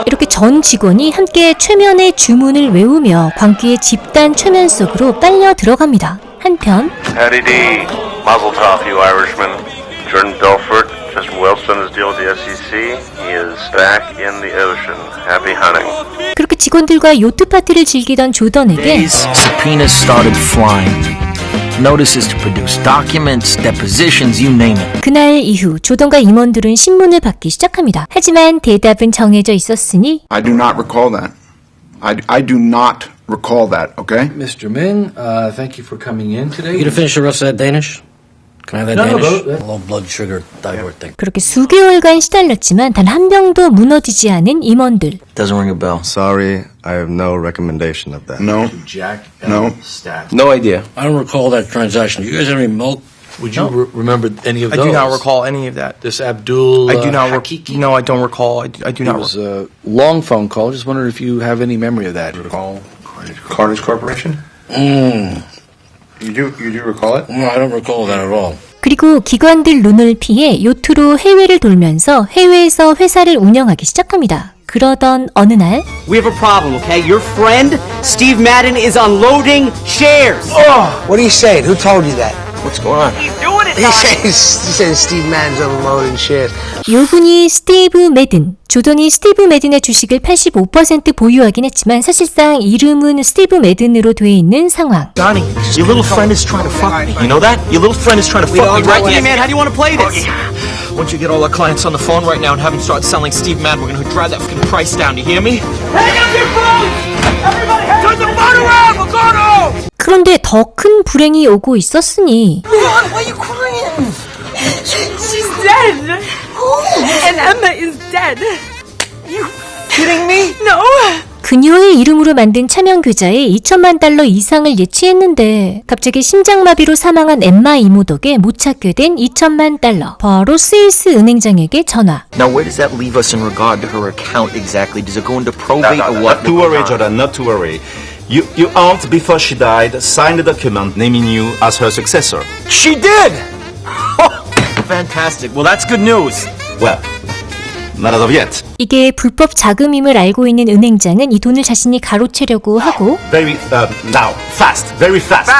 이렇게 전 직원이 함께 최면의 주문을 외우며 광기의 집단 최면 속으로 빨려 들어갑니다. 한편 Hattie D, Mazel Tov, you Irishman. Jordan Belfort just welched on his deal with the SEC. He is back in the ocean. Happy hunting. 그렇게 직원들과 요트 파티를 즐기던 조던에게 Subpoenas started flying. notices to produce documents, depositions, you name it. 그날 이후 조던과 임원들은 신문을 받기 시작합니다. 하지만 대답은 정해져 있었으니 I do not recall that. I do not recall that, okay? Mr. Ming, thank you for coming in today. You gonna finish the rest of that Danish? Can I have that No, Danish? Low blood sugar thyroid thing. 그렇게 수개월간 시달렸지만 단 한 명도 무너지지 않은 임원들. Doesn't ring a bell. Sorry, I have no recommendation of that. No. Jack No. Stack. No idea. I don't recall that transaction. You guys have any milk? Would you remember any of I those? do not recall any of that. This Abdul I do not. Hakiki? No, I don't recall. I do It not. was a long phone call. Just wondered if you have any memory of that. Recall Carter's Corporation? You do recall it? No, I don't recall that at all. 그리고 기관들 눈을 피해 요트로 해외를 돌면서 해외에서 회사를 운영하기 시작합니다. 그러던 어느 날 We have a problem, okay? Your friend, Steve Madden, is unloading shares. Oh, what are you saying? Who told you that? What's going on? He's doing it, He says Steve Madden's unloading shares. 요분이 스티브 매든. 조던이 스티브 매든의 주식을 85% 보유하긴 했지만 사실상 이름은 스티브 매든으로 돼 있는 상황. Donnie, your little friend is trying to fuck me. You know that? Your little friend is trying to fuck me right Hey, now. man, how do you want to play this? Once you get all our clients on the phone right now and have them start selling Steve Madden, we're gonna drive that fucking price down. You hear me? Hang up your phones! Everybody, turn the phone around! We're going home! 그런데 더 큰 불행이 오고 있었으니 Mom, why are you crying? She's dead. And Emma is dead. You Kidding me? no. 그녀의 이름으로 만든 차명 계좌에 $2,000,000 이상을 예치했는데 갑자기 심장마비로 사망한 엠마 이모 덕에 못 찾게 된 $2,000,000. 바로 스위스 은행장에게 전화. Now, where does that leave us in regard to her account exactly? Does it go into probate or what? Not to worry, Jordan, not to worry. Your aunt, before she died, signed a document naming you as her successor. She did! Fantastic. Well, that's good news. Well, not as of yet. 이게 불법 자금임을 알고 있는 은행장은 이 돈을 자신이 가로채려고 하고 Very, now, fast, very fast.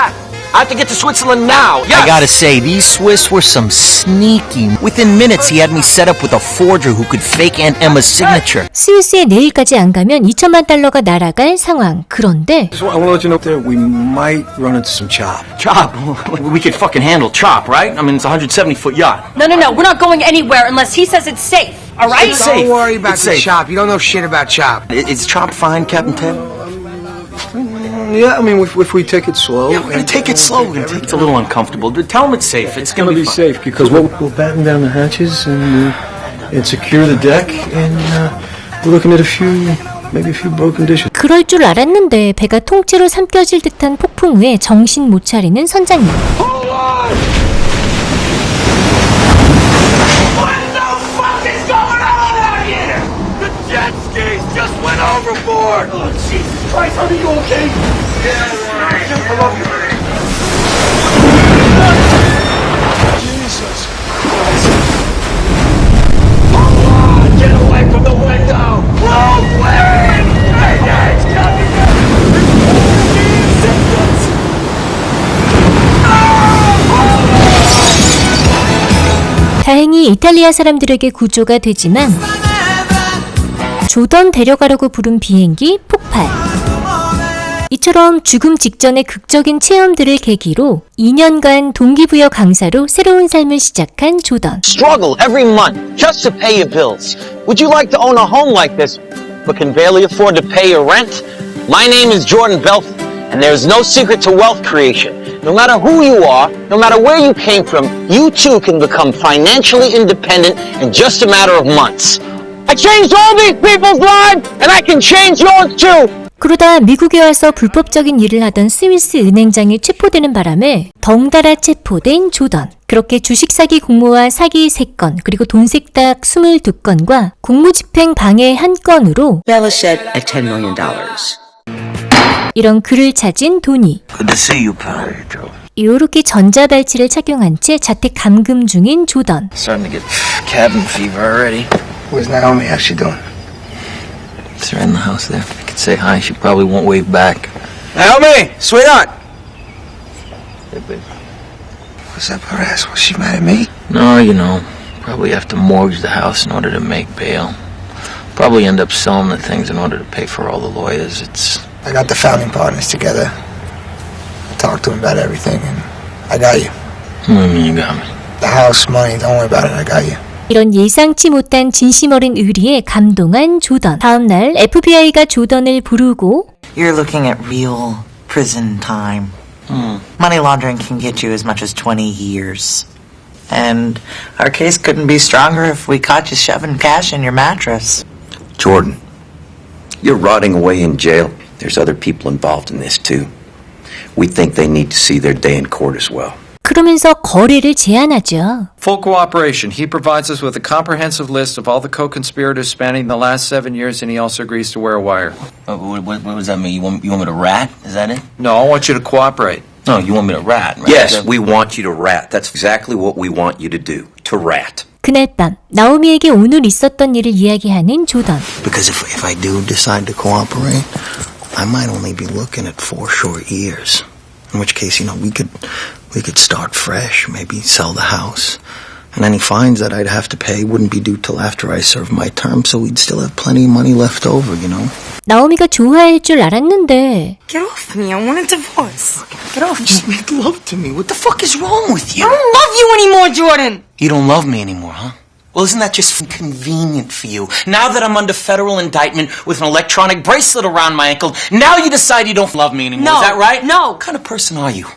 I have to get to Switzerland now. Yes. I gotta say, these Swiss were some sneaky. Within minutes, he had me set up with a forger who could fake Aunt Emma's signature. 스위스에 내일까지 안 가면 $2,000,000가 날아갈 상황. 그런데 I want to let you know that we might run into some chop. Chop? We could fucking handle Chop, right? I mean, it's a 170-foot yacht. No, we're not going anywhere unless he says it's safe. All right? It's safe. Don't worry about It's the safe. chop. You don't know shit about chop. Is Chop fine, Captain Ted? Yeah, I mean, if we take it slow. Yeah, we're gonna take it slow. We're gonna take It's a little uncomfortable. Tell him it's safe. It's gonna be safe because we'll batten down the hatches and secure the deck, and we're looking at maybe a few broken dishes. 그럴 줄 알았는데 배가 통째로 삼켜질 듯한 폭풍 후에 정신 못 차리는 선장님. Jet skis just went overboard! Oh, Jesus Christ, are you okay? Yeah, I love you. Jesus Christ. Hold on! Get away from the window! Move, wait! Hey, guys, 다행히 이탈리아 사람들에게 구조가 되지만 조던 데려가려고 부른 비행기 폭발. 이처럼 죽음 직전의 극적인 체험들을 계기로 2년간 동기부여 강사로 새로운 삶을 시작한 조던. Struggle every month just to pay your bills. Would you like to own a home like this but can barely afford to pay your rent? My name is Jordan Belfort, and there is no secret to wealth creation. No matter who you are, no matter where you came from, you too can become financially independent in just a matter of months. I changed all these people's lives, and I can change yours too. 그러다 미국에 와서 불법적인 일을 하던 스위스 은행장이 체포되는 바람에 덩달아 체포된 조던. 그렇게 주식 사기 공모와 사기 3건, 그리고 돈 세탁 22건과 공무집행 방해 1건으로 Bella said at $10 million. 이런 글을 찾은 돈이 Good to see you, pal. 요렇게 전자발찌를 착용한 채 자택 감금 중인 조던. Starting to get cabin fever already. Where's Naomi? How's she doing? Is her in the house there? I could say hi. She probably won't wave back. Naomi, sweetheart. Hey, babe. What's up her ass? Was she mad at me? No, you know, probably have to mortgage the house in order to make bail. Probably end up selling the things in order to pay for all the lawyers. I got the founding partners together. I talked to them about everything, and I got you. What do you mean you got me? The house, money, don't worry about it. I got you. 이런 예상치 못한 진심 어린 의리에 감동한 조던. 다음 날 FBI가 조던을 부르고 You're looking at real prison time. Money laundering can get you as much as 20 years. And our case couldn't be stronger if we caught you shoving cash in your mattress. Jordan, you're rotting away in jail. There's other people involved in this too. We think they need to see their day in court as well. 그러면서 거래를 제안하죠. Full cooperation. He provides us with a comprehensive list of all the co-conspirators spanning the last 7 years, and he also agrees to wear a wire. What does that mean? You want me to rat? Is that it? No, I want you to cooperate. No, you want me to rat, right? Yes, we want you to rat. That's exactly what we want you to do. To rat. 그날 밤 나오미에게 오늘 있었던 일을 이야기하는 조던. Because if I do decide to cooperate, I might only be looking at 4 short years. In which case, we could start fresh, maybe sell the house. And any fines that I'd have to pay wouldn't be due till after I serve my term, so we'd still have plenty of money left over, 나오미가 좋아할 줄 알았는데 Get off me. I want a divorce. Get off. Just make love to me. What the fuck is wrong with you? I don't love you anymore, Jordan. You don't love me anymore, huh? Well, isn't that just convenient for you? Now that I'm under federal indictment with an electronic bracelet around my ankle, now you decide you don't love me anymore. No. Is that right? No. What kind of person are you?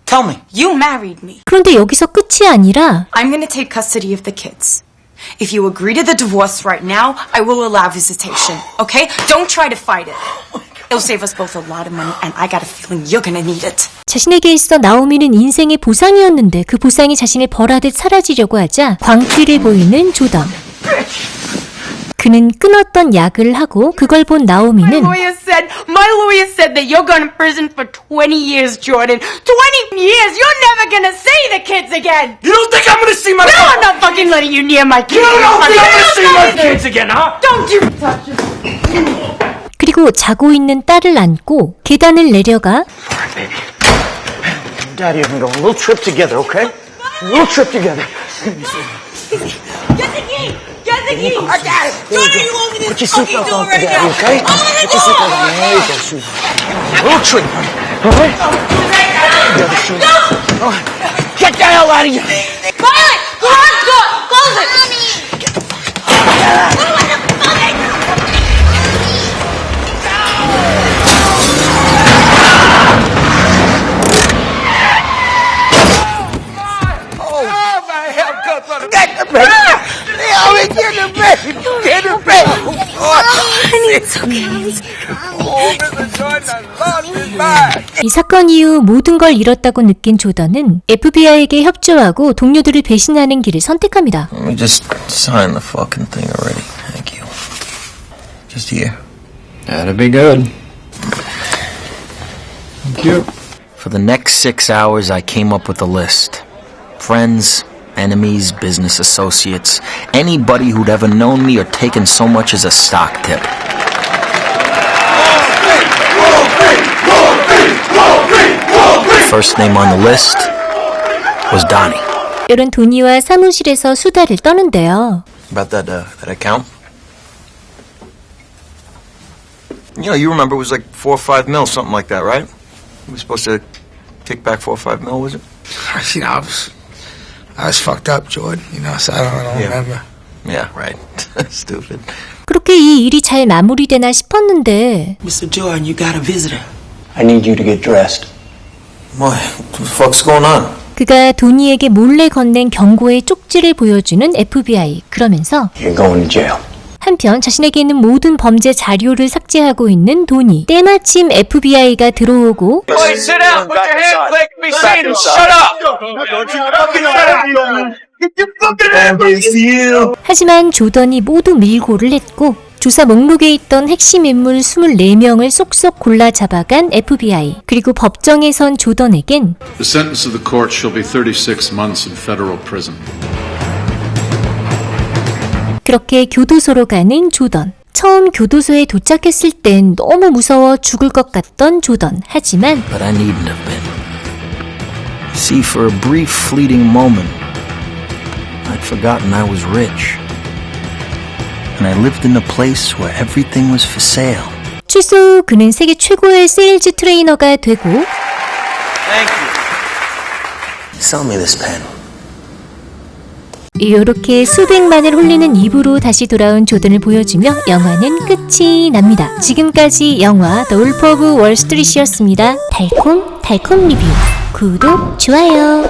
Tell me. You married me. 그런데 여기서 끝이 아니라 I'm going to take custody of the kids. If you agree to the divorce right now, I will allow visitation. Okay? Don't try to fight it. It'll save us both a lot of money, and I got a feeling you're going to need it. 자신에게 있어 나오미는 인생의 보상이었는데 그 보상이 자신을 벌하듯 사라지려고 하자 광기를 보이는 조던. 그는 끊었던 약을 하고 그걸 본 나오미는 My lawyer said that you're going to prison for 20 years, Jordan. 20 years! You're never going to see the kids again! You don't think I'm gonna see my No, I'm not fucking letting you near my kids! You don't think I'm gonna see my kids again, huh? Don't you touch it! 그리고 자고 있는 딸을 안고 계단을 내려가 Daddy and me go on a little trip together, okay? A little trip together. Get the key! Get the key! I got it! What are you over Put your this fucking seatbelt door on, right Daddy, now? okay? Open the Put your door! seatbelt on. There you go, sweetheart. A little trip, all right? No! Get the hell out of here! Violet! Garage door! Close it! 이 사건 이후 모든 걸 잃었다고 느낀 조던은 FBI에게 협조하고 동료들을 배신하는 길을 선택합니다. Let me just sign the fucking thing already. Thank you. Just here. That'd be good. Thank you. For the next 6 hours, I came up with a list. Friends, enemies, business associates, anybody who'd ever known me or taken so much as a stock tip. First name on the list was Donnie. 이런 도니와 사무실에서 수다를 떠는데요. About that account? You remember it was like 4 or 5 mil, something like that, right? We were supposed to kick back 4 or 5 mil, was it? I was fucked up, Jordan. So I don't remember. Yeah, right. Stupid. 그렇게 이 일이 잘 마무리되나 싶었는데 Mr. Jordan, you got a visitor. I need you to get dressed. What the fuck's going on? 그가 도니에게 몰래 건넨 경고의 쪽지를 보여주는 FBI. 그러면서 You're going to jail. 한편 자신에게 있는 모든 범죄 자료를 삭제하고 있는 도니. 때마침 FBI가 들어오고 Boy, sit down. Put your hand click. Be seen. Shut up. 하지만 조던이 모두 밀고를 했고 조사 목록에 있던 핵심 인물 24명을 쏙쏙 골라 잡아간 FBI. 그리고 법정에 선 조던에겐 The sentence of the court shall be 36 months in federal prison. 그렇게 교도소로 가는 조던. 처음 교도소에 도착했을 땐 너무 무서워 죽을 것 같던 조던. 하지만 But I needn't have been. See, for a brief fleeting moment, I'd forgotten I was rich. And I lived in a place where everything was for sale. 출소 후 그는 세계 최고의 세일즈 트레이너가 되고 Thank you. Sell me this pen. 이렇게 수백만을 홀리는 입으로 다시 돌아온 조던을 보여주며 영화는 끝이 납니다. 지금까지 영화 The Wolf of Wall Street이었습니다. 달콤 리뷰. 구독, 좋아요.